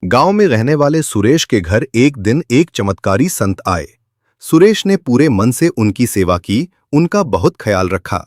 गांव में रहने वाले सुरेश के घर एक दिन एक चमत्कारी संत आए। सुरेश ने पूरे मन से उनकी सेवा की, उनका बहुत ख्याल रखा।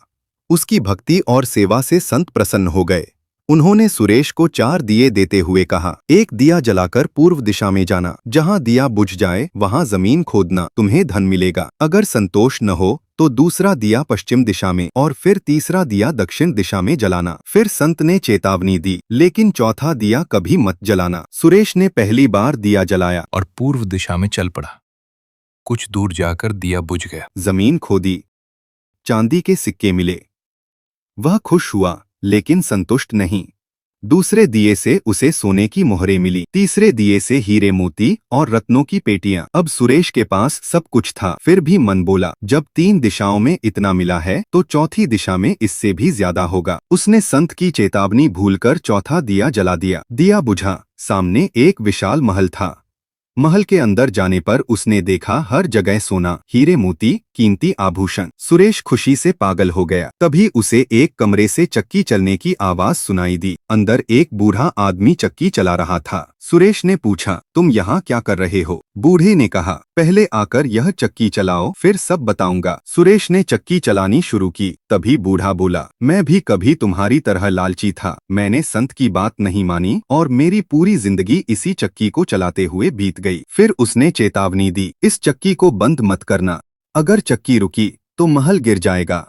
उसकी भक्ति और सेवा से संत प्रसन्न हो गए। उन्होंने सुरेश को 4 दिए देते हुए कहा, एक दिया जलाकर पूर्व दिशा में जाना, जहां दिया बुझ जाए वहां जमीन खोदना, तुम्हें धन मिलेगा। अगर संतोष न हो तो दूसरा दिया पश्चिम दिशा में और फिर तीसरा दिया दक्षिण दिशा में जलाना। फिर संत ने चेतावनी दी, लेकिन चौथा दिया कभी मत जलाना। सुरेश ने पहली बार दिया जलाया और पूर्व दिशा में चल पड़ा। कुछ दूर जाकर दिया बुझ गया। जमीन खोदी, चांदी के सिक्के मिले। वह खुश हुआ लेकिन संतुष्ट नहीं। दूसरे दिए से उसे सोने की मोहरें मिली, तीसरे दिए से हीरे मोती और रत्नों की पेटियां। अब सुरेश के पास सब कुछ था, फिर भी मन बोला, जब 3 दिशाओं में इतना मिला है तो चौथी दिशा में इससे भी ज्यादा होगा। उसने संत की चेतावनी भूलकर चौथा दिया जला दिया। दिया बुझा, सामने एक विशाल महल था। महल के अंदर जाने पर उसने देखा हर जगह सोना, हीरे मोती, कीमती आभूषण। सुरेश खुशी से पागल हो गया। तभी उसे एक कमरे से चक्की चलने की आवाज सुनाई दी। अंदर एक बूढ़ा आदमी चक्की चला रहा था। सुरेश ने पूछा, तुम यहाँ क्या कर रहे हो? बूढ़े ने कहा, पहले आकर यह चक्की चलाओ, फिर सब बताऊंगा। सुरेश ने चक्की चलानी शुरू की। तभी बूढ़ा बोला, मैं भी कभी तुम्हारी तरह लालची था। मैंने संत की बात नहीं मानी और मेरी पूरी जिंदगी इसी चक्की को चलाते हुए बीत गई। फिर उसने चेतावनी दी, इस चक्की को बंद मत करना। अगर चक्की रुकी तो महल गिर जाएगा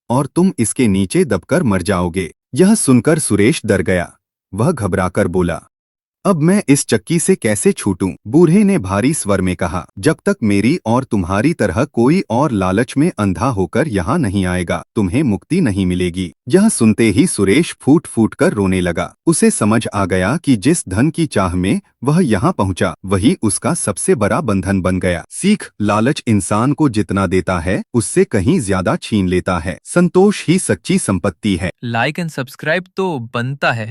और तुम इसके नीचे दबकर मर जाओगे। यह सुनकर सुरेश डर गया। वह घबराकर बोला, अब मैं इस चक्की से कैसे छूटूं? बूढ़े ने भारी स्वर में कहा, जब तक मेरी और तुम्हारी तरह कोई और लालच में अंधा होकर यहाँ नहीं आएगा, तुम्हें मुक्ति नहीं मिलेगी। यह सुनते ही सुरेश फूट फूट कर रोने लगा। उसे समझ आ गया कि जिस धन की चाह में वह यहाँ पहुँचा, वही उसका सबसे बड़ा बंधन बन गया। सीख, लालच इंसान को जितना देता है उससे कहीं ज्यादा छीन लेता है। संतोष ही सच्ची संपत्ति है। लाइक एंड सब्सक्राइब तो बनता है।